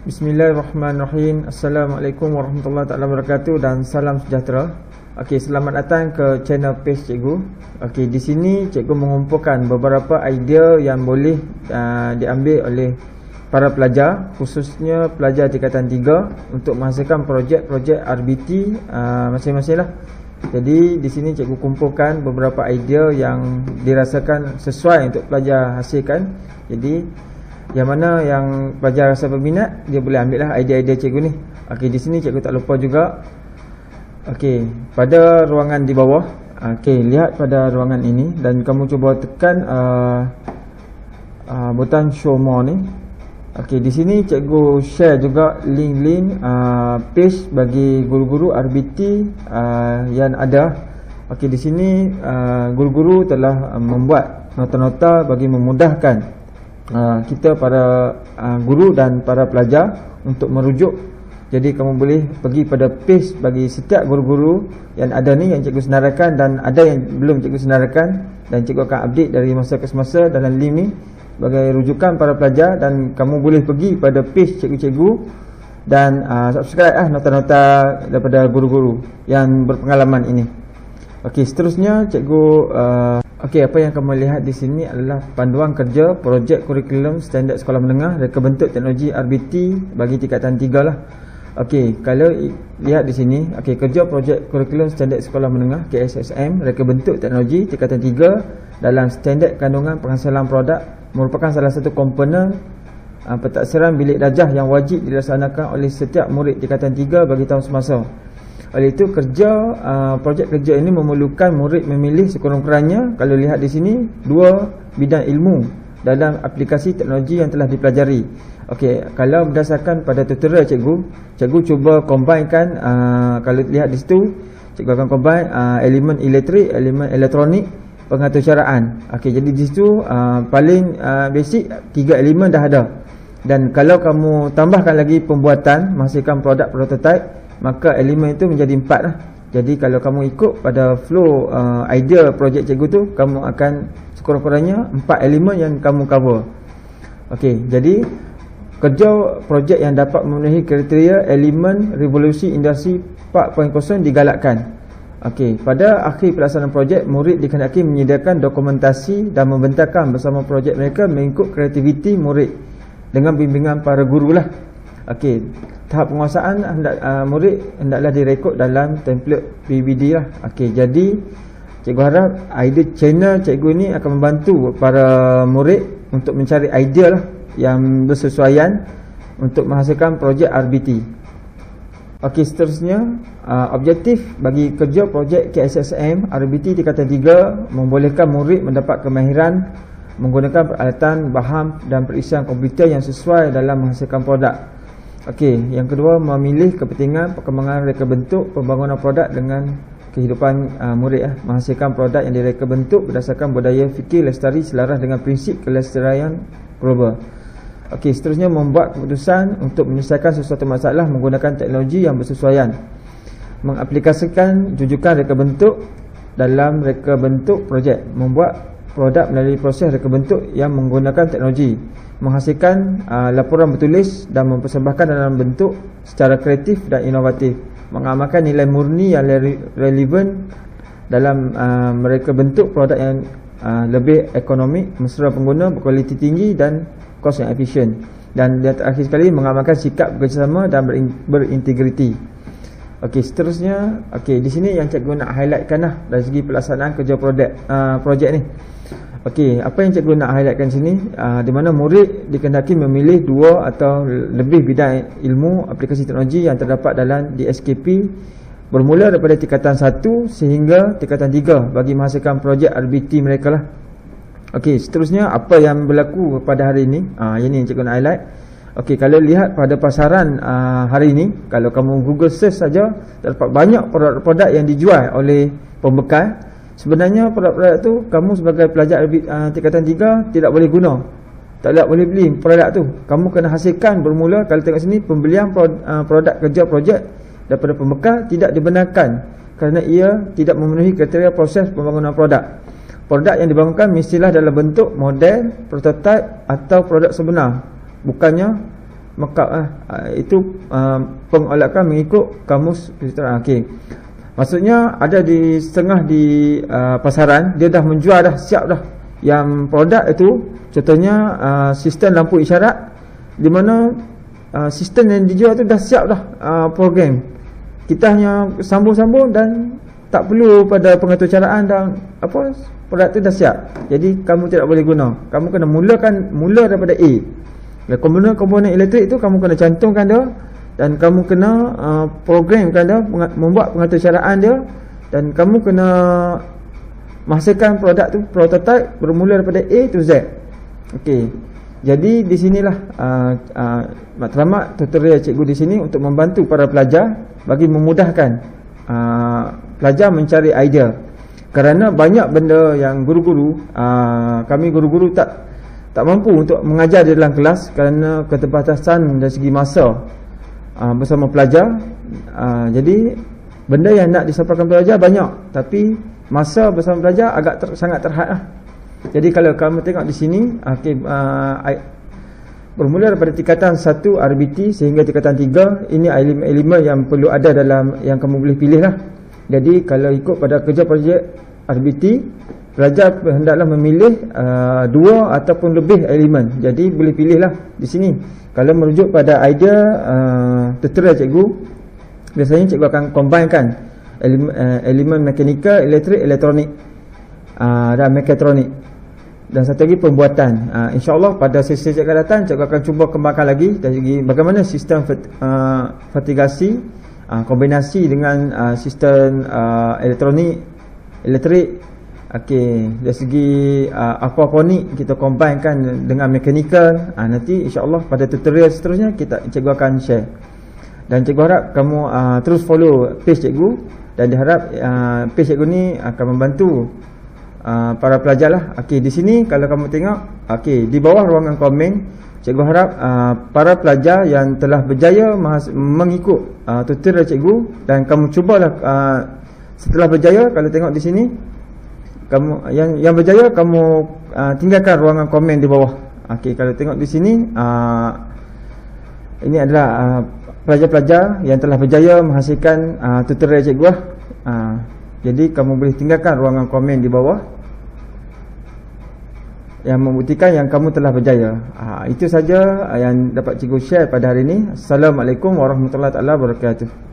Bismillahirrahmanirrahim. Assalamualaikum warahmatullahi taala wabarakatuh dan salam sejahtera. Okey, selamat datang ke channel PACE Cikgu. Okey, di sini cikgu mengumpulkan beberapa idea yang boleh diambil oleh para pelajar, khususnya pelajar tingkatan 3 untuk menghasilkan projek-projek RBT masing-masing lah. Jadi di sini cikgu kumpulkan beberapa idea yang dirasakan sesuai untuk pelajar hasilkan. Jadi yang mana yang pelajar rasa berminat, dia boleh ambil lah idea-idea cikgu ni. Okey, di sini cikgu tak lupa juga. Okey, pada ruangan di bawah. Okey, lihat pada ruangan ini dan kamu cuba tekan butang show more ni. Okey, di sini cikgu share juga link-link page bagi guru-guru RBT yang ada. Okey, di sini guru-guru telah membuat nota-nota bagi memudahkan kita para guru dan para pelajar untuk merujuk. Jadi kamu boleh pergi pada page bagi setiap guru-guru yang ada ni, yang cikgu senaraikan, dan ada yang belum cikgu senaraikan, dan cikgu akan update dari masa ke semasa dalam link ni sebagai rujukan para pelajar. Dan kamu boleh pergi pada page cikgu-cikgu dan subscribe nota-nota daripada guru-guru yang berpengalaman ini. Okey, seterusnya cikgu okey, apa yang kamu lihat di sini adalah panduan kerja projek kurikulum standard sekolah menengah reka bentuk teknologi RBT bagi tingkatan 3 lah. Okey, kalau lihat di sini, okey, kerja projek kurikulum standard sekolah menengah KSSM reka bentuk teknologi tingkatan 3 dalam standard kandungan penghasilan produk merupakan salah satu komponen pentaksiran bilik darjah yang wajib dilaksanakan oleh setiap murid tingkatan 3 bagi tahun semasa. Oleh itu projek kerja ini memerlukan murid memilih sekurang-kurangnya, kalau lihat di sini, 2 bidang ilmu dalam aplikasi teknologi yang telah dipelajari. Okey, kalau berdasarkan pada tutorial cikgu cuba combinekan, kalau lihat di situ, cikgu akan combine elemen elektrik, elemen elektronik, pengaturcaraan. Okey, jadi di situ paling basic 3 elemen dah ada. Dan kalau kamu tambahkan lagi pembuatan, menghasilkan produk prototype, maka elemen itu menjadi 4 lah. Jadi kalau kamu ikut pada flow idea projek cikgu tu, kamu akan sekurang-kurangnya 4 elemen yang kamu cover. Okey, jadi kerja projek yang dapat memenuhi kriteria elemen revolusi industri 4.0 digalakkan. Okey, pada akhir pelaksanaan projek, murid dikehendaki menyediakan dokumentasi dan membentangkan bersama projek mereka mengikut kreativiti murid dengan bimbingan para guru lah. Okey, tahap penguasaan murid hendaklah direkod dalam template PBD lah. Okey, jadi cikgu harap idea channel cikgu ni akan membantu para murid untuk mencari idea lah yang bersesuaian untuk menghasilkan projek RBT. Okey, seterusnya objektif bagi kerja projek KSSM RBT tingkatan 3 membolehkan murid mendapat kemahiran menggunakan peralatan, bahan dan perisian komputer yang sesuai dalam menghasilkan produk. Okey, yang kedua, memilih kepentingan perkembangan reka bentuk pembangunan produk dengan kehidupan murid menghasilkan produk yang direka bentuk berdasarkan budaya fikir lestari selaras dengan prinsip kelestarian global. Okey, seterusnya membuat keputusan untuk menyelesaikan sesuatu masalah menggunakan teknologi yang bersesuaian. Mengaplikasikan jujukan reka bentuk dalam reka bentuk projek. Membuat produk melalui proses reka bentuk yang menggunakan teknologi. Menghasilkan laporan bertulis dan mempersembahkan dalam bentuk secara kreatif dan inovatif. Mengamalkan nilai murni yang relevan dalam mereka bentuk produk yang lebih ekonomik, mesra pengguna, berkualiti tinggi dan kos yang efisien. Dan yang terakhir sekali, mengamalkan sikap bekerjasama dan berintegriti. Okey, seterusnya, okey, di sini yang cikgu nak highlightkan lah dari segi pelaksanaan kerja projek ni. Okey, apa yang cikgu nak highlightkan sini, di mana murid dikehendaki memilih 2 atau lebih bidang ilmu aplikasi teknologi yang terdapat dalam DSKP bermula daripada tingkatan 1 sehingga tingkatan 3 bagi menghasilkan projek RBT mereka lah. Okey, seterusnya apa yang berlaku pada hari ini, ini yang cikgu nak highlight. Okey, kalau lihat pada pasaran hari ini, kalau kamu Google search saja, terdapat banyak produk-produk yang dijual oleh pembekal. Sebenarnya produk-produk tu kamu sebagai pelajar tingkatan 3 tidak boleh guna, tak boleh beli produk tu. Kamu kena hasilkan bermula. Kalau tengok sini, pembelian produk kerja projek daripada pembekal tidak dibenarkan kerana ia tidak memenuhi kriteria proses pembangunan produk. Produk yang dibangunkan mestilah dalam bentuk model, prototype atau produk sebenar, bukannya markup itu pengolakan mengikut kamus kejuruteraan. Okey. Maksudnya ada di setengah di pasaran, dia dah menjual dah, siap dah. Yang produk itu contohnya sistem lampu isyarat, di mana sistem yang dijual tu dah siap dah program. Kita hanya sambung-sambung dan tak perlu pada pengatur caraan dan apa, produk tu dah siap. Jadi kamu tidak boleh guna. Kamu kena mula daripada A. Dan komponen elektrik tu kamu kena cantumkan dia, dan kamu kena programkan dia, membuat pengatur caraan dia, dan kamu kena menghasilkan produk tu, prototype bermula daripada A to Z. Okey. Jadi di sinilah matlamat tutorial cikgu di sini untuk membantu para pelajar bagi memudahkan pelajar mencari idea. Kerana banyak benda yang guru-guru kami guru-guru tak mampu untuk mengajar di dalam kelas kerana keterbatasan dari segi masa bersama pelajar. Jadi benda yang nak disampaikan pelajar banyak, tapi masa bersama pelajar agak sangat terhad lah. Jadi kalau kamu tengok di sini, bermula daripada tingkatan 1 RBT sehingga tingkatan 3, ini elemen yang perlu ada dalam yang kamu boleh pilih lah. Jadi kalau ikut pada kerja projek RBT, pelajar hendaklah memilih 2 ataupun lebih elemen. Jadi boleh pilih lah di sini. Kalau merujuk pada idea tutorial cikgu, biasanya cikgu akan combinekan elemen mekanikal, elektrik, elektronik dan mekatronik, dan satu lagi pembuatan. InsyaAllah pada sesi akan datang cikgu akan cuba kembangkan lagi dari segi bagaimana sistem vertigasi kombinasi dengan sistem elektronik, elektrik. Okey, dari segi aquaponik kita combinekan dengan mekanikal. Nanti insya-Allah pada tutorial seterusnya cikgu akan share. Dan cikgu harap kamu terus follow page cikgu, dan diharap page cikgu ni akan membantu para pelajar lah. Okey, di sini kalau kamu tengok, okey, di bawah ruangan komen, cikgu harap para pelajar yang telah berjaya mengikut tutorial cikgu, dan kamu cubalah setelah berjaya, kalau tengok di sini, kamu yang berjaya kamu tinggalkan ruangan komen di bawah. Okey, kalau tengok di sini ini adalah pelajar-pelajar yang telah berjaya menghasilkan tutorial cikgu lah. Jadi kamu boleh tinggalkan ruangan komen di bawah yang membuktikan yang kamu telah berjaya. Itu saja yang dapat cikgu share pada hari ini. Assalamualaikum warahmatullahi wabarakatuh.